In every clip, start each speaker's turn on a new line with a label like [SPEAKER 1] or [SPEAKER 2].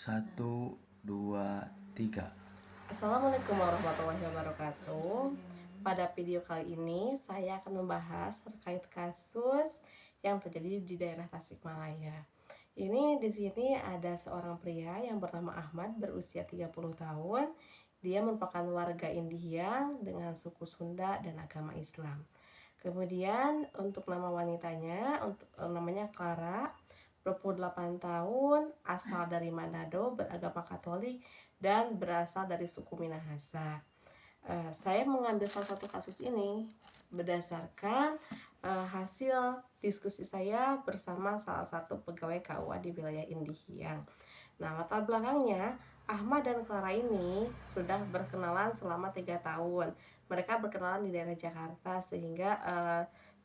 [SPEAKER 1] Satu, dua, tiga.
[SPEAKER 2] Assalamualaikum warahmatullahi wabarakatuh. Pada video kali ini saya akan membahas terkait kasus yang terjadi di daerah Tasikmalaya. Ini di sini ada seorang pria yang bernama Ahmad berusia 30 tahun. Dia merupakan warga India dengan suku Sunda dan agama Islam. Kemudian untuk nama wanitanya namanya Clara, 28 tahun, asal dari Manado, beragama Katolik dan berasal dari suku Minahasa. Saya mengambil salah satu kasus ini berdasarkan hasil diskusi saya bersama salah satu pegawai KUA di wilayah Indihiyang. Nah, latar belakangnya Ahmad dan Clara ini sudah berkenalan selama 3 tahun. Mereka berkenalan di daerah Jakarta sehingga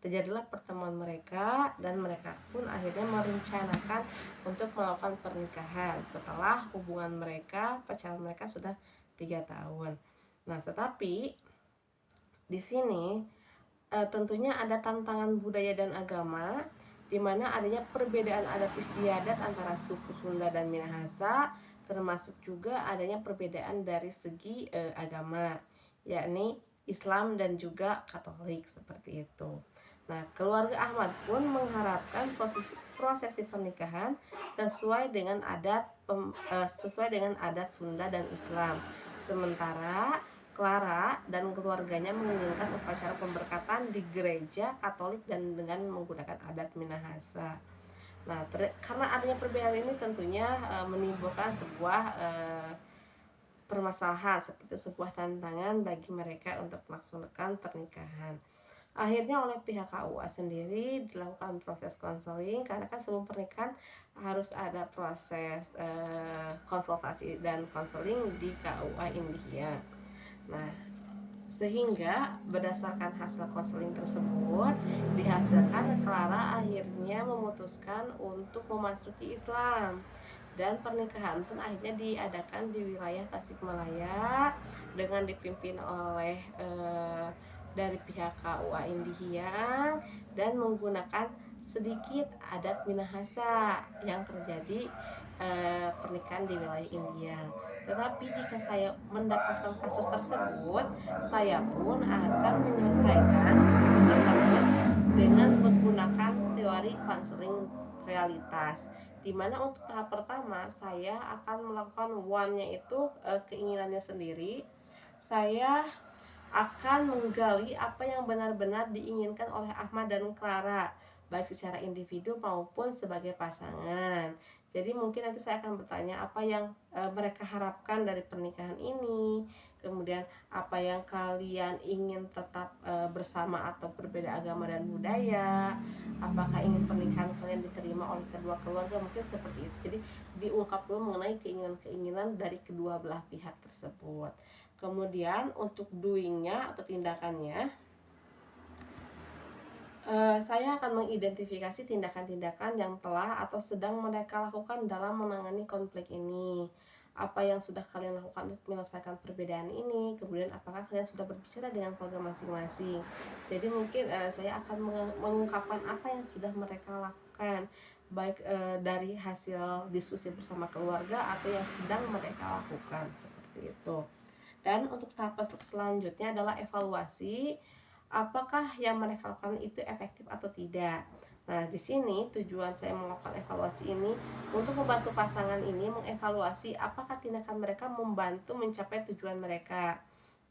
[SPEAKER 2] terjadilah pertemuan mereka dan mereka pun akhirnya merencanakan untuk melakukan pernikahan setelah hubungan mereka, pacaran mereka sudah 3 tahun. Nah, tetapi di sini tentunya ada tantangan budaya dan agama, di mana adanya perbedaan adat istiadat antara suku Sunda dan Minahasa, termasuk juga adanya perbedaan dari segi agama, yakni Islam dan juga Katolik seperti itu. Nah, keluarga Ahmad pun mengharapkan prosesi pernikahan sesuai dengan adat Sunda dan Islam. Sementara Clara dan keluarganya menginginkan upacara pemberkatan di gereja Katolik dan dengan menggunakan adat Minahasa. Nah, karena adanya perbedaan ini tentunya menimbulkan sebuah permasalahan, seperti sebuah tantangan bagi mereka untuk melaksanakan pernikahan. Akhirnya oleh pihak KUA sendiri dilakukan proses konseling, karena kan sebelum pernikahan harus ada proses konsultasi dan konseling di KUA India. Nah, sehingga berdasarkan hasil konseling tersebut dihasilkan Clara akhirnya memutuskan untuk memasuki Islam, dan pernikahan pun akhirnya diadakan di wilayah Tasikmalaya dengan dipimpin oleh dari pihak KUA Indihiyang dan menggunakan sedikit adat Minahasa yang terjadi pernikahan di wilayah India. Tetapi jika saya mendapatkan kasus tersebut, saya pun akan menyelesaikan kasus tersebut dengan menggunakan teori konseling realitas, di mana untuk tahap pertama saya akan melakukan one-nya itu keinginannya sendiri. Saya akan menggali apa yang benar-benar diinginkan oleh Ahmad dan Clara, baik secara individu maupun sebagai pasangan. Jadi mungkin nanti saya akan bertanya apa yang mereka harapkan dari pernikahan ini, kemudian apa yang kalian ingin tetap bersama atau berbeda agama dan budaya, apakah ingin pernikahan kalian diterima oleh kedua keluarga, mungkin seperti itu. Jadi diungkap dulu mengenai keinginan-keinginan dari kedua belah pihak tersebut. Kemudian untuk doingnya atau tindakannya, saya akan mengidentifikasi tindakan-tindakan yang telah atau sedang mereka lakukan dalam menangani konflik ini. Apa yang sudah kalian lakukan untuk menyelesaikan perbedaan ini, kemudian apakah kalian sudah berbicara dengan keluarga masing-masing. Jadi mungkin saya akan mengungkapkan apa yang sudah mereka lakukan, baik dari hasil diskusi bersama keluarga atau yang sedang mereka lakukan, seperti itu. Dan untuk tahap selanjutnya adalah evaluasi, apakah yang mereka lakukan itu efektif atau tidak. Nah, di sini tujuan saya melakukan evaluasi ini untuk membantu pasangan ini mengevaluasi apakah tindakan mereka membantu mencapai tujuan mereka.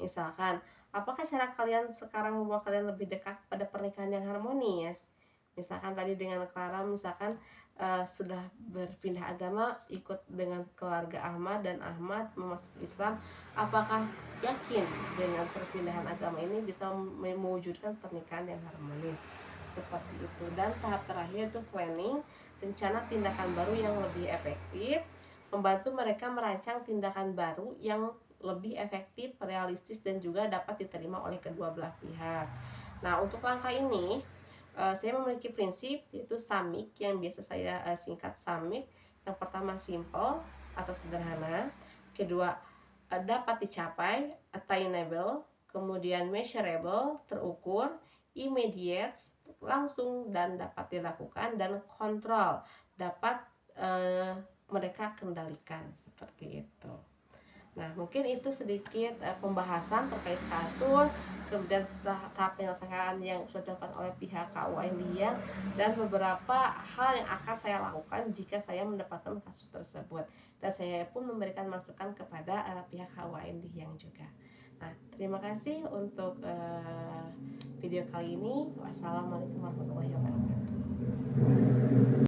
[SPEAKER 2] Misalkan, apakah cara kalian sekarang membuat kalian lebih dekat pada pernikahan yang harmonis? Misalkan tadi dengan Clara, misalkan sudah berpindah agama, ikut dengan keluarga Ahmad dan Ahmad memasuki Islam, apakah yakin dengan perpindahan agama ini bisa mewujudkan pernikahan yang harmonis, seperti itu. Dan tahap terakhir itu planning, rencana tindakan baru yang lebih efektif, membantu mereka merancang tindakan baru yang lebih efektif, realistis, dan juga dapat diterima oleh kedua belah pihak. Nah, untuk langkah ini saya memiliki prinsip, yaitu SAMIK, yang biasa saya singkat SAMIK. Yang pertama simple atau sederhana, kedua dapat dicapai, attainable, kemudian measurable, terukur, immediate, langsung dan dapat dilakukan, dan kontrol, dapat mereka kendalikan seperti itu. Nah, mungkin itu sedikit pembahasan terkait kasus, kemudian tahap penyelesaian yang sudah dilakukan oleh pihak KUA Indiang, dan beberapa hal yang akan saya lakukan jika saya mendapatkan kasus tersebut. Dan saya pun memberikan masukan kepada pihak KUA Indiang juga. Nah, terima kasih untuk video kali ini. Wassalamualaikum warahmatullahi wabarakatuh.